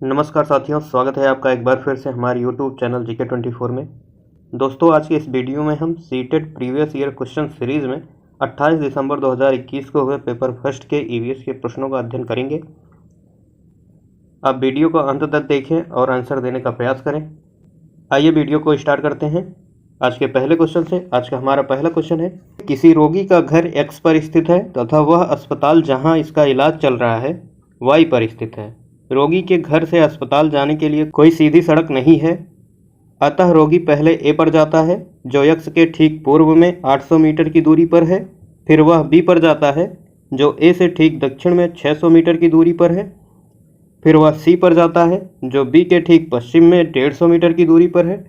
नमस्कार साथियों, स्वागत है आपका एक बार फिर से हमारे YouTube चैनल GK24 में। दोस्तों, आज के इस वीडियो में हम CTET previous year question series में 28 दिसंबर 2021 को हुए पेपर फर्स्ट के EVS के प्रश्नों का अध्ययन करेंगे। आप वीडियो को अंत तक देखें और आंसर देने का प्रयास करें। आइए वीडियो को स्टार्ट करते हैं आज के पहले क्वेश्चन से। आज का हमारा पहला क्वेश्चन है, किसी रोगी का घर X पर स्थित है तथा वह अस्पताल जहाँ इसका इलाज चल रहा है Y पर स्थित है। रोगी के घर से अस्पताल जाने के लिए कोई सीधी सड़क नहीं है, अतः रोगी पहले A पर जाता है जो X के ठीक पूर्व में 800 मीटर की दूरी पर है। फिर वह B पर जाता है जो A से ठीक दक्षिण में 600 मीटर की दूरी पर है। फिर वह C पर जाता है जो B के ठीक पश्चिम में 150 मीटर की दूरी पर है।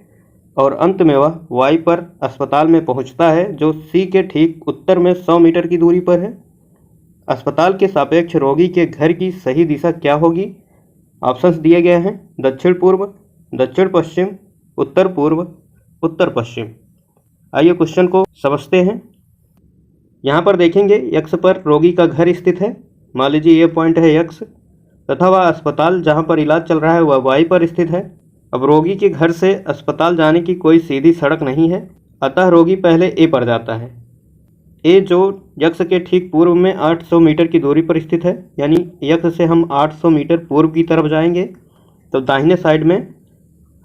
और अंत में वह Y पर अस्पताल में पहुंचता है जो C के ठीक उत्तर में 100 मीटर की दूरी पर है। अस्पताल के सापेक्ष रोगी के घर की सही दिशा क्या होगी? ऑप्शंस दिए गए हैं, दक्षिण पूर्व, दक्षिण पश्चिम, उत्तर पूर्व, उत्तर पश्चिम। आइए क्वेश्चन को समझते हैं। यहाँ पर देखेंगे X पर रोगी का घर स्थित है, मान लीजिए ये पॉइंट है X, तथा वह अस्पताल जहाँ पर इलाज चल रहा है वह Y पर स्थित है। अब रोगी के घर से अस्पताल जाने की कोई सीधी सड़क नहीं है, अतः रोगी पहले A पर जाता है। A जो X के ठीक पूर्व में 800 मीटर की दूरी पर स्थित है, यानी X से हम 800 मीटर पूर्व की तरफ जाएंगे तो दाहिने साइड में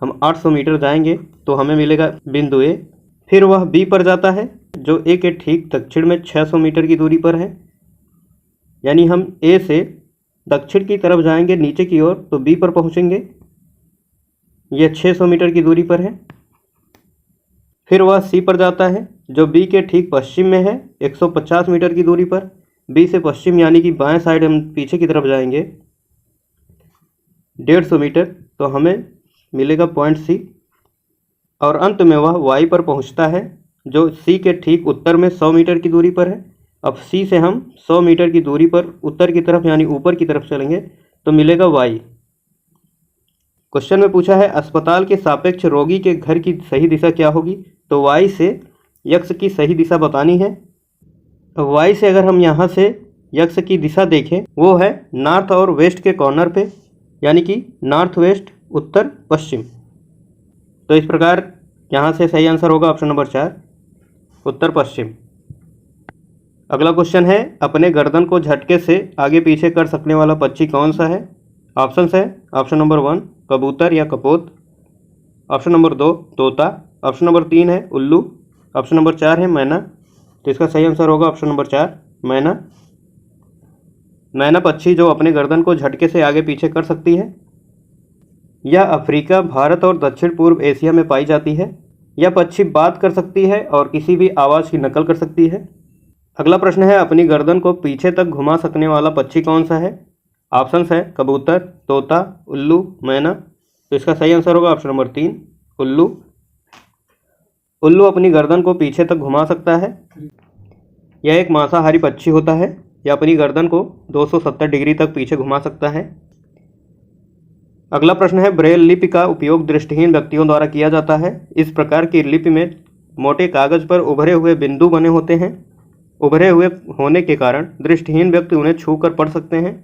हम 800 मीटर जाएंगे तो हमें मिलेगा बिंदु A। फिर वह B पर जाता है जो A के ठीक दक्षिण में 600 मीटर की दूरी पर है, यानी हम A से दक्षिण की तरफ जाएंगे नीचे की ओर तो B पर पहुँचेंगे, यह 600 मीटर की दूरी पर है। फिर वह C पर जाता है जो B के ठीक पश्चिम में है 150 मीटर की दूरी पर। B से पश्चिम यानी कि बाएं साइड हम पीछे की तरफ जाएंगे 150 मीटर तो हमें मिलेगा पॉइंट C। और अंत में वह Y पर पहुंचता है जो C के ठीक उत्तर में 100 मीटर की दूरी पर है। अब C से हम 100 मीटर की दूरी पर उत्तर की तरफ यानी ऊपर की तरफ चलेंगे तो मिलेगा Y। क्वेश्चन में पूछा है अस्पताल के सापेक्ष रोगी के घर की सही दिशा क्या होगी, तो Y से X की सही दिशा बतानी है। Y से अगर हम यहाँ से X की दिशा देखें वो है नॉर्थ और वेस्ट के कॉर्नर पे, यानी कि नॉर्थ वेस्ट, उत्तर पश्चिम। तो इस प्रकार यहाँ से सही आंसर होगा ऑप्शन नंबर 4, उत्तर पश्चिम। अगला क्वेश्चन है, अपने गर्दन को झटके से आगे पीछे कर सकने वाला पक्षी कौन सा है? ऑप्शंस है, ऑप्शन नंबर 1 कबूतर या कपोत, ऑप्शन नंबर 2 तोता, ऑप्शन नंबर 3 है उल्लू, ऑप्शन नंबर 4 है मैना। तो इसका सही आंसर होगा ऑप्शन नंबर 4 मैना। मैना पक्षी जो अपने गर्दन को झटके से आगे पीछे कर सकती है। यह अफ्रीका, भारत और दक्षिण पूर्व एशिया में पाई जाती है। यह पक्षी बात कर सकती है और किसी भी आवाज़ की नकल कर सकती है। अगला प्रश्न है, अपनी गर्दन को पीछे तक घुमा सकने वाला पक्षी कौन सा है? ऑप्शंस है कबूतर, तोता, उल्लू, मैना। तो इसका सही आंसर होगा ऑप्शन नंबर 3 उल्लू। उल्लू अपनी गर्दन को पीछे तक घुमा सकता है। यह एक मांसाहारी पक्षी होता है। यह अपनी गर्दन को 270 डिग्री तक पीछे घुमा सकता है। अगला प्रश्न है, ब्रेल लिपि का उपयोग दृष्टिहीन व्यक्तियों द्वारा किया जाता है। इस प्रकार की लिपि में मोटे कागज पर उभरे हुए बिंदु बने होते हैं। उभरे हुए होने के कारण दृष्टिहीन व्यक्ति उन्हें छूकर पढ़ सकते हैं।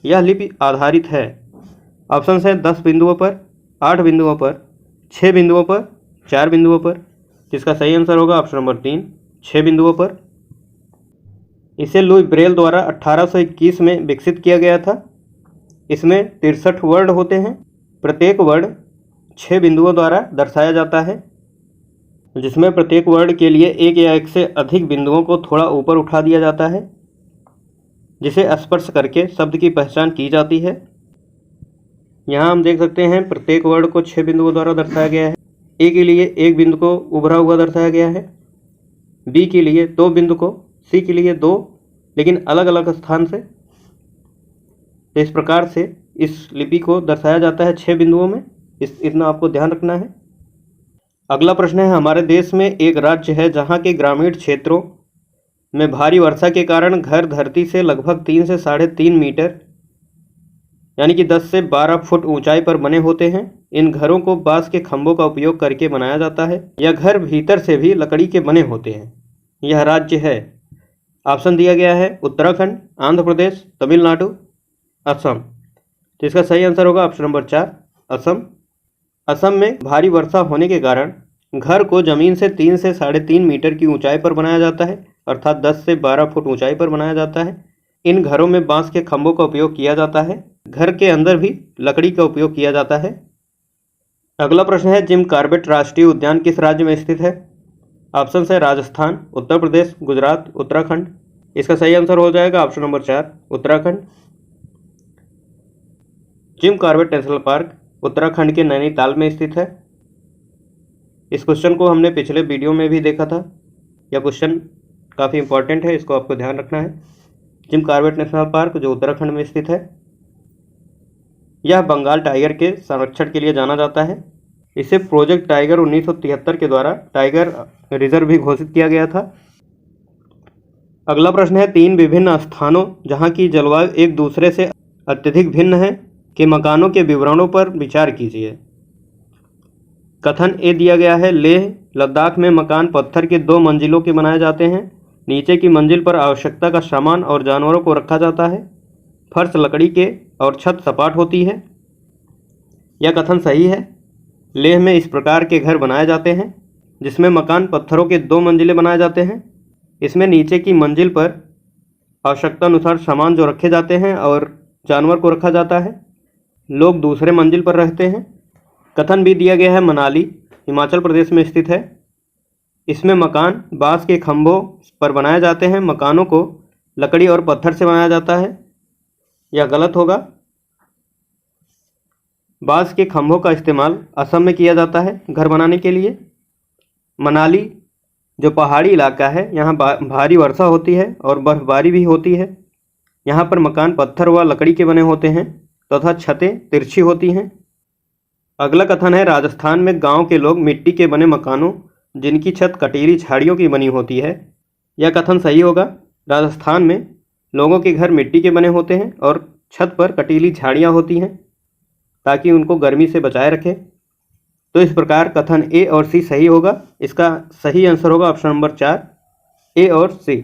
यह लिपि आधारित है। ऑप्शंस है 10 बिंदुओं पर, 8 बिंदुओं पर, 6 बिंदुओं पर, 4 बिंदुओं पर। जिसका सही आंसर होगा ऑप्शन नंबर 3 6 बिंदुओं पर। इसे लुई ब्रेल द्वारा 1821 में विकसित किया गया था। इसमें 63 वर्ण होते हैं। प्रत्येक वर्ण 6 बिंदुओं द्वारा दर्शाया जाता है, जिसमें प्रत्येक वर्ण के लिए एक या एक से अधिक बिंदुओं को थोड़ा ऊपर उठा दिया जाता है, जिसे स्पर्श करके शब्द की पहचान की जाती है। यहाँ हम देख सकते हैं प्रत्येक वर्ण को 6 बिंदुओं द्वारा दर्शाया गया है। ए के लिए 1 बिंदु को उभरा हुआ दर्शाया गया है, बी के लिए 2 बिंदु को, सी के लिए 2, लेकिन अलग अलग स्थान से। तो इस प्रकार से इस लिपि को दर्शाया जाता है 6 बिंदुओं में। इतना आपको ध्यान रखना है। अगला प्रश्न है, हमारे देश में एक राज्य है जहाँ के ग्रामीण क्षेत्रों में भारी वर्षा के कारण घर धरती से लगभग 3 से 3.5 मीटर यानी कि 10 से 12 फुट ऊंचाई पर बने होते हैं। इन घरों को बांस के खंभों का उपयोग करके बनाया जाता है। यह घर भीतर से भी लकड़ी के बने होते हैं। यह राज्य है, ऑप्शन दिया गया है उत्तराखंड, आंध्र प्रदेश, तमिलनाडु, असम। तो इसका सही आंसर होगा ऑप्शन नंबर 4 असम। असम में भारी वर्षा होने के कारण घर को जमीन से 3 से 3.5 मीटर की ऊंचाई पर बनाया जाता है, अर्थात 10 से 12 फुट ऊंचाई पर बनाया जाता है। इन घरों में बांस के खंभों का उपयोग किया जाता है। घर के अंदर भी लकड़ी का उपयोग किया जाता है। अगला प्रश्न है, जिम कॉर्बेट राष्ट्रीय उद्यान किस राज्य में स्थित है? ऑप्शन है राजस्थान, उत्तर प्रदेश, गुजरात, उत्तराखंड। इसका सही आंसर हो जाएगा option number 4 Uttarakhand. Jim Corbett national park Uttarakhand के नैनीताल में स्थित है। इस क्वेश्चन को हमने पिछले वीडियो में भी देखा था। यह क्वेश्चन काफ़ी इंपॉर्टेंट है, इसको आपको ध्यान रखना है। जिम कॉर्बेट नेशनल पार्क जो उत्तराखंड में स्थित है, यह बंगाल टाइगर के संरक्षण के लिए जाना जाता है। इसे प्रोजेक्ट टाइगर 1973 के द्वारा टाइगर रिजर्व भी घोषित किया गया था। अगला प्रश्न है, 3 विभिन्न स्थानों जहां की जलवायु एक दूसरे से अत्यधिक भिन्न है के मकानों के विवरणों पर विचार कीजिए। कथन ए दिया गया है, लेह लद्दाख में मकान पत्थर के 2 मंजिलों के बनाए जाते हैं। नीचे की मंजिल पर आवश्यकता का सामान और जानवरों को रखा जाता है। फर्श लकड़ी के और छत सपाट होती है। यह कथन सही है। लेह में इस प्रकार के घर बनाए जाते हैं जिसमें मकान पत्थरों के 2 मंजिलें बनाए जाते हैं। इसमें नीचे की मंजिल पर आवश्यकता अनुसार सामान जो रखे जाते हैं और जानवर को रखा जाता है। लोग दूसरे मंजिल पर रहते हैं। कथन भी दिया गया है, मनाली हिमाचल प्रदेश में स्थित है। इसमें मकान बांस के खंभों पर बनाए जाते हैं। मकानों को लकड़ी और पत्थर से बनाया जाता है। यह गलत होगा। बांस के खंभों का इस्तेमाल असम में किया जाता है घर बनाने के लिए। मनाली जो पहाड़ी इलाका है, यहाँ भारी वर्षा होती है और बर्फबारी भी होती है। यहाँ पर मकान पत्थर व लकड़ी के बने होते हैं तथा छतें तिरछी होती हैं। अगला कथन है, राजस्थान में गांव के लोग मिट्टी के बने मकानों जिनकी छत कटीली झाड़ियों की बनी होती है। यह कथन सही होगा। राजस्थान में लोगों के घर मिट्टी के बने होते हैं और छत पर कटीली झाड़ियाँ होती हैं ताकि उनको गर्मी से बचाए रखे। तो इस प्रकार कथन ए और सी सही होगा। इसका सही आंसर होगा ऑप्शन नंबर 4 ए और सी।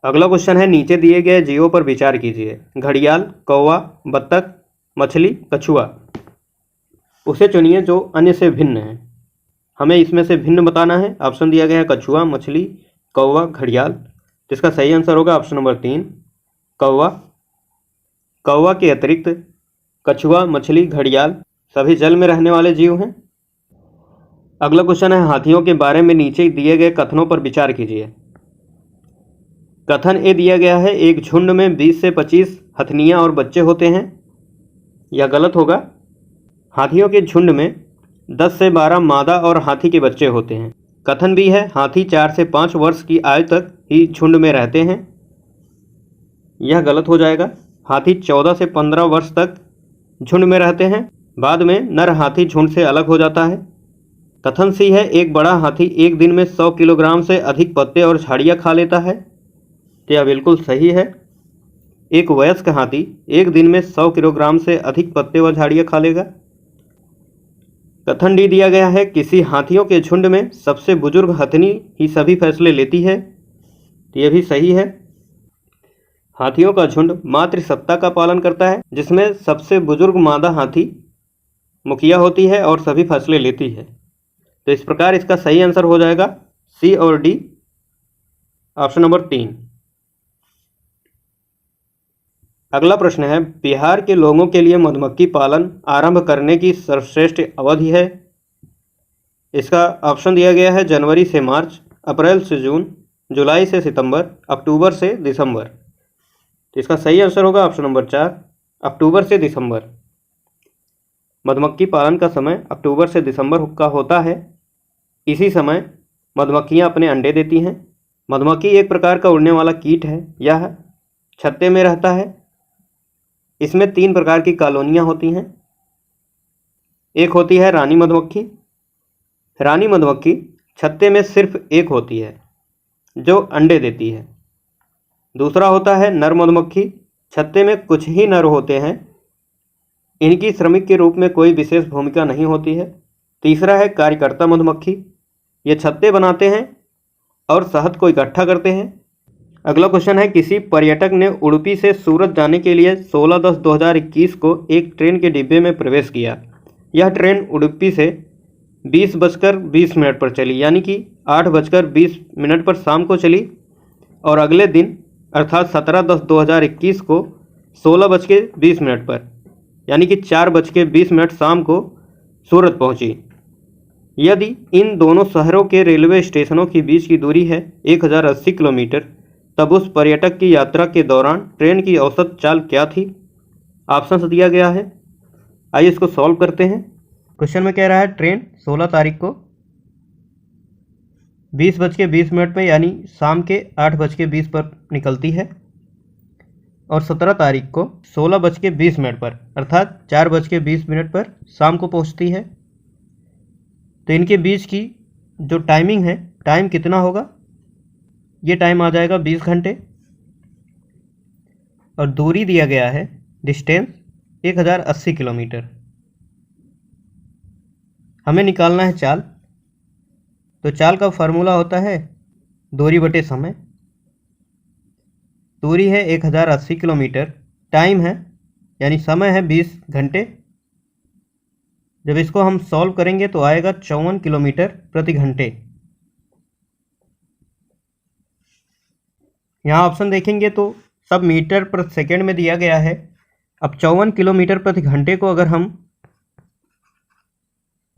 अगला क्वेश्चन है, नीचे दिए गए जीवों पर विचार कीजिए। घड़ियाल, कौवा, बत्तख, मछली, कछुआ। उसे चुनिए जो अन्य से भिन्न है। हमें इसमें से भिन्न बताना है। ऑप्शन दिया गया है कछुआ, मछली, कौवा, घड़ियाल। जिसका सही आंसर होगा ऑप्शन नंबर 3 कौवा। कौवा के अतिरिक्त कछुआ, मछली, घड़ियाल सभी जल में रहने वाले जीव हैं। अगला क्वेश्चन है, हाथियों के बारे में नीचे दिए गए कथनों पर विचार कीजिए। कथन ए दिया गया है, एक झुंड में 20 से 25 हथनियाँ और बच्चे होते हैं। यह गलत होगा। हाथियों के झुंड में 10 से 12 मादा और हाथी के बच्चे होते हैं। कथन भी है, हाथी 4 से 5 वर्ष की आयु तक ही झुंड में रहते हैं। यह गलत हो जाएगा। हाथी 14 से 15 वर्ष तक झुंड में रहते हैं। बाद में नर हाथी झुंड से अलग हो जाता है। कथन सी है, एक बड़ा हाथी एक दिन में 100 किलोग्राम से अधिक पत्ते और झाड़ियाँ खा लेता है। तो यह बिल्कुल सही है। एक वयस्क हाथी एक दिन में 100 किलोग्राम से अधिक पत्ते व झाड़ियाँ खा लेगा। कथन डी दिया गया है, किसी हाथियों के झुंड में सबसे बुजुर्ग हथनी ही सभी फैसले लेती है। तो यह भी सही है। हाथियों का झुंड मातृसत्ता का पालन करता है जिसमें सबसे बुजुर्ग मादा हाथी मुखिया होती है और सभी फैसले लेती है। तो इस प्रकार इसका सही आंसर हो जाएगा सी और डी, ऑप्शन नंबर 3। अगला प्रश्न है, बिहार के लोगों के लिए मधुमक्खी पालन आरंभ करने की सर्वश्रेष्ठ अवधि है। इसका ऑप्शन दिया गया है, जनवरी से मार्च, अप्रैल से जून, जुलाई से सितंबर, अक्टूबर से दिसंबर। तो इसका सही आंसर होगा ऑप्शन नंबर 4 अक्टूबर से दिसंबर। मधुमक्खी पालन का समय अक्टूबर से दिसंबर का होता है। इसी समय मधुमक्खियाँ अपने अंडे देती हैं। मधुमक्खी एक प्रकार का उड़ने वाला कीट है। यह छत्ते में रहता है। इसमें 3 प्रकार की कॉलोनियाँ होती हैं। एक होती है रानी मधुमक्खी। रानी मधुमक्खी छत्ते में सिर्फ एक होती है जो अंडे देती है। दूसरा होता है नर मधुमक्खी। छत्ते में कुछ ही नर होते हैं। इनकी श्रमिक के रूप में कोई विशेष भूमिका नहीं होती है। तीसरा है कार्यकर्ता मधुमक्खी। ये छत्ते बनाते हैं और शहद को इकट्ठा करते हैं। अगला क्वेश्चन है, किसी पर्यटक ने उडुपी से सूरत जाने के लिए 16/10/2021 को एक ट्रेन के डिब्बे में प्रवेश किया। यह ट्रेन उडुपी से 20:20 पर चली, यानी कि 8:20 पर शाम को चली, और अगले दिन अर्थात 17/10/2021 को 16:20 पर यानी कि 4:20 शाम को सूरत पहुंची। यदि इन दोनों शहरों के रेलवे स्टेशनों के बीच की दूरी है 1080 किलोमीटर, तब उस पर्यटक की यात्रा के दौरान ट्रेन की औसत चाल क्या थी? ऑप्शन दिया गया है, आइए इसको सॉल्व करते हैं। क्वेश्चन में कह रहा है ट्रेन 16 तारीख को 20:20 पे यानी शाम के 8:20 पर निकलती है, और 17 तारीख को 16:20 पर अर्थात 4:20 पर शाम को पहुंचती है। तो इनके बीच की जो टाइमिंग है, टाइम कितना होगा? ये टाइम आ जाएगा 20 घंटे, और दूरी दिया गया है डिस्टेंस 1080 किलोमीटर। हमें निकालना है चाल। तो चाल का फार्मूला होता है दूरी बटे समय। दूरी है 1080 किलोमीटर, टाइम है यानी समय है 20 घंटे। जब इसको हम सॉल्व करेंगे तो आएगा 54 किलोमीटर प्रति घंटे। यहाँ ऑप्शन देखेंगे तो सब मीटर पर सेकंड में दिया गया है। अब 54 किलोमीटर प्रति घंटे को अगर हम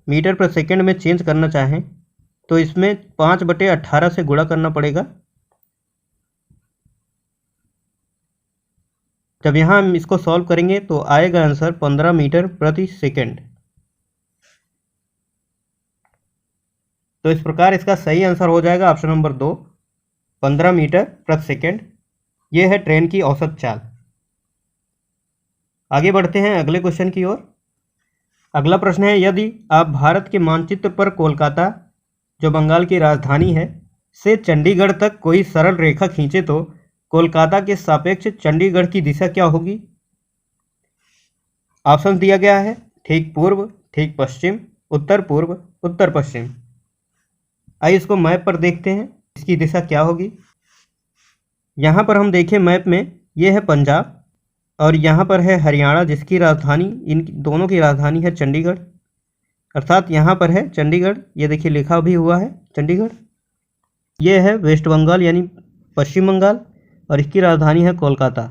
मीटर पर सेकंड में चेंज करना चाहें तो इसमें 5/18 से गुणा करना पड़ेगा। जब यहाँ हम इसको सॉल्व करेंगे तो आएगा आंसर 15 मीटर प्रति सेकंड। तो इस प्रकार इसका सही आंसर हो जाएगा ऑप्शन नंबर 2, 15 मीटर प्रति सेकंड। ये है ट्रेन की औसत चाल। आगे बढ़ते हैं अगले क्वेश्चन की ओर। अगला प्रश्न है, यदि आप भारत के मानचित्र पर कोलकाता, जो बंगाल की राजधानी है, से चंडीगढ़ तक कोई सरल रेखा खींचे तो कोलकाता के सापेक्ष चंडीगढ़ की दिशा क्या होगी? ऑप्शन दिया गया है ठीक पूर्व, ठीक पश्चिम, उत्तर पूर्व, उत्तर पश्चिम। आइए इसको मैप पर देखते हैं, इसकी दिशा क्या होगी। यहाँ पर हम देखें मैप में, ये है पंजाब और यहाँ पर है हरियाणा, जिसकी राजधानी, इन दोनों की राजधानी है चंडीगढ़, अर्थात यहाँ पर है चंडीगढ़। ये देखिए लिखा भी हुआ है चंडीगढ़। ये है वेस्ट बंगाल यानी पश्चिम बंगाल, और इसकी राजधानी है कोलकाता।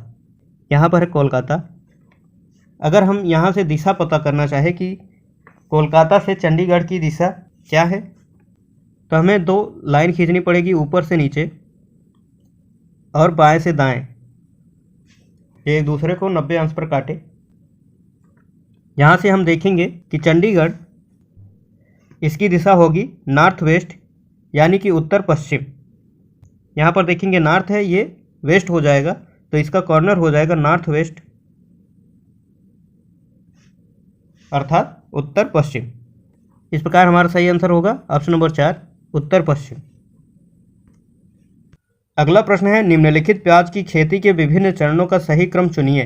यहाँ पर है कोलकाता। अगर हम यहाँ से दिशा पता करना चाहे कि कोलकाता से चंडीगढ़ की दिशा क्या है, तो हमें 2 लाइन खींचनी पड़ेगी, ऊपर से नीचे और बाएं से दाएं। ये एक दूसरे को 90 अंश पर काटे। यहाँ से हम देखेंगे कि चंडीगढ़, इसकी दिशा होगी नॉर्थ वेस्ट यानी कि उत्तर पश्चिम। यहाँ पर देखेंगे नॉर्थ है, ये वेस्ट हो जाएगा, तो इसका कॉर्नर हो जाएगा नॉर्थ वेस्ट अर्थात उत्तर पश्चिम। इस प्रकार हमारा सही आंसर होगा ऑप्शन नंबर 4, उत्तर पश्चिम। अगला प्रश्न है, निम्नलिखित प्याज की खेती के विभिन्न चरणों का सही क्रम चुनिए।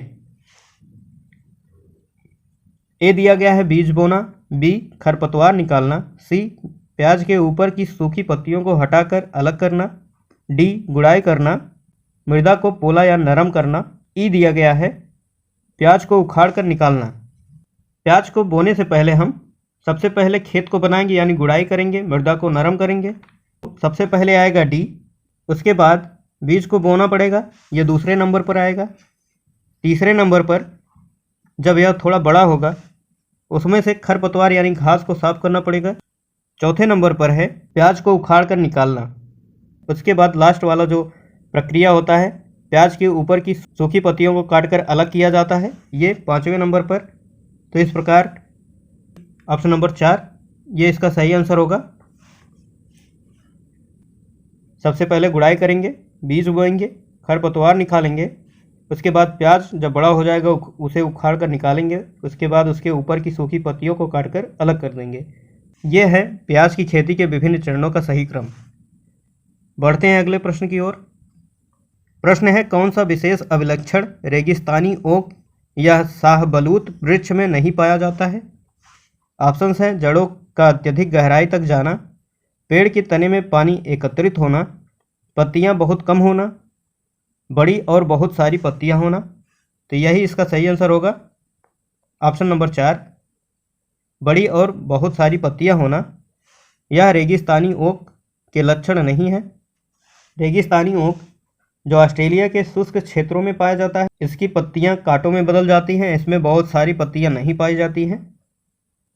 ए दिया गया है बीज बोना, बी खरपतवार निकालना, सी प्याज के ऊपर की सूखी पत्तियों को हटाकर अलग करना, डी गुड़ाई करना, मृदा को पोला या नरम करना, ई दिया गया है प्याज को उखाड़ कर निकालना। प्याज को बोने से पहले हम सबसे पहले खेत को बनाएंगे यानी गुड़ाई करेंगे, मृदा को नरम करेंगे। सबसे पहले आएगा डी। उसके बाद बीज को बोना पड़ेगा, ये दूसरे नंबर पर आएगा। तीसरे नंबर पर जब यह थोड़ा बड़ा होगा उसमें से खरपतवार यानी घास को साफ करना पड़ेगा। चौथे नंबर पर है प्याज को उखाड़ कर निकालना। उसके बाद लास्ट वाला जो प्रक्रिया होता है, प्याज के ऊपर की सूखी पत्तियों को काटकर अलग किया जाता है, ये 5वें नंबर पर। तो इस प्रकार ऑप्शन नंबर 4 ये इसका सही आंसर होगा। सबसे पहले गुड़ाई करेंगे, बीज बोएंगे, खरपतवार निकालेंगे, उसके बाद प्याज जब बड़ा हो जाएगा उसे उखाड़ कर निकालेंगे, उसके बाद उसके ऊपर की सूखी पत्तियों को काटकर अलग कर देंगे। ये है प्याज की खेती के विभिन्न चरणों का सही क्रम। बढ़ते हैं अगले प्रश्न की ओर। प्रश्न है, कौन सा विशेष अभिलक्षण रेगिस्तानी ओक या शाहबलूत वृक्ष में नहीं पाया जाता है? ऑप्शंस हैं, जड़ों का अत्यधिक गहराई तक जाना, पेड़ के तने में पानी एकत्रित होना, पत्तियां बहुत कम होना, बड़ी और बहुत सारी पत्तियां होना। तो यही इसका सही आंसर होगा, ऑप्शन नंबर 4, बड़ी और बहुत सारी पत्तियां होना। यह रेगिस्तानी ओक के लक्षण नहीं है। रेगिस्तानी ओक जो ऑस्ट्रेलिया के शुष्क क्षेत्रों में पाया जाता है, इसकी पत्तियां कांटों में बदल जाती हैं। इसमें बहुत सारी पत्तियां नहीं पाई जाती हैं।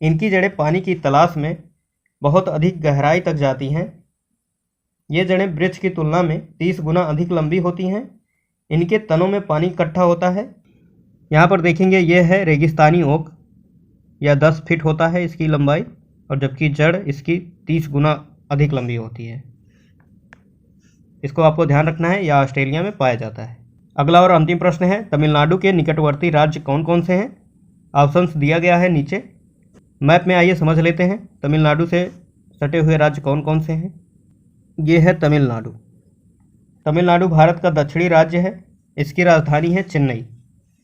इनकी जड़ें पानी की तलाश में बहुत अधिक गहराई तक जाती हैं। ये जड़ें वृक्ष की तुलना में 30 गुना अधिक लंबी होती हैं। इनके तनों में पानी इकट्ठा होता है। यहाँ पर देखेंगे ये है रेगिस्तानी ओक, यह 10 फीट होता है इसकी लंबाई, और जबकि जड़ इसकी 30 गुना अधिक लंबी होती है। इसको आपको ध्यान रखना है, यह ऑस्ट्रेलिया में पाया जाता है। अगला और अंतिम प्रश्न है, तमिलनाडु के निकटवर्ती राज्य कौन कौन से हैं? ऑप्शंस दिया गया है नीचे। मैप में आइए समझ लेते हैं तमिलनाडु से सटे हुए राज्य कौन कौन से हैं। ये है तमिलनाडु। तमिलनाडु भारत का दक्षिणी राज्य है। इसकी राजधानी है चेन्नई।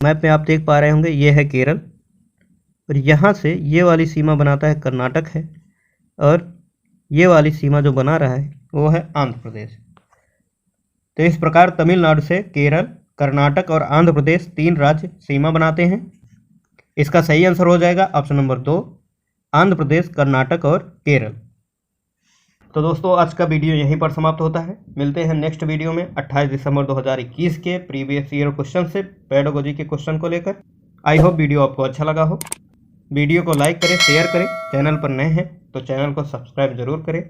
मैप में आप देख पा रहे होंगे ये है केरल, और यहाँ से ये वाली सीमा बनाता है कर्नाटक है, और ये वाली सीमा जो बना रहा है वो है आंध्र प्रदेश। तो इस प्रकार तमिलनाडु से केरल, कर्नाटक और आंध्र प्रदेश 3 राज्य सीमा बनाते हैं। इसका सही आंसर हो जाएगा ऑप्शन नंबर 2, आंध्र प्रदेश, कर्नाटक और केरल। तो दोस्तों आज का वीडियो यहीं पर समाप्त होता है। मिलते हैं नेक्स्ट वीडियो में 28 दिसंबर 2021 के प्रीवियस ईयर क्वेश्चन से पेडागोजी के क्वेश्चन को लेकर। आई होप वीडियो आपको अच्छा लगा हो। वीडियो को लाइक करें, शेयर करें। चैनल पर नए हैं तो चैनल को सब्सक्राइब जरूर करें।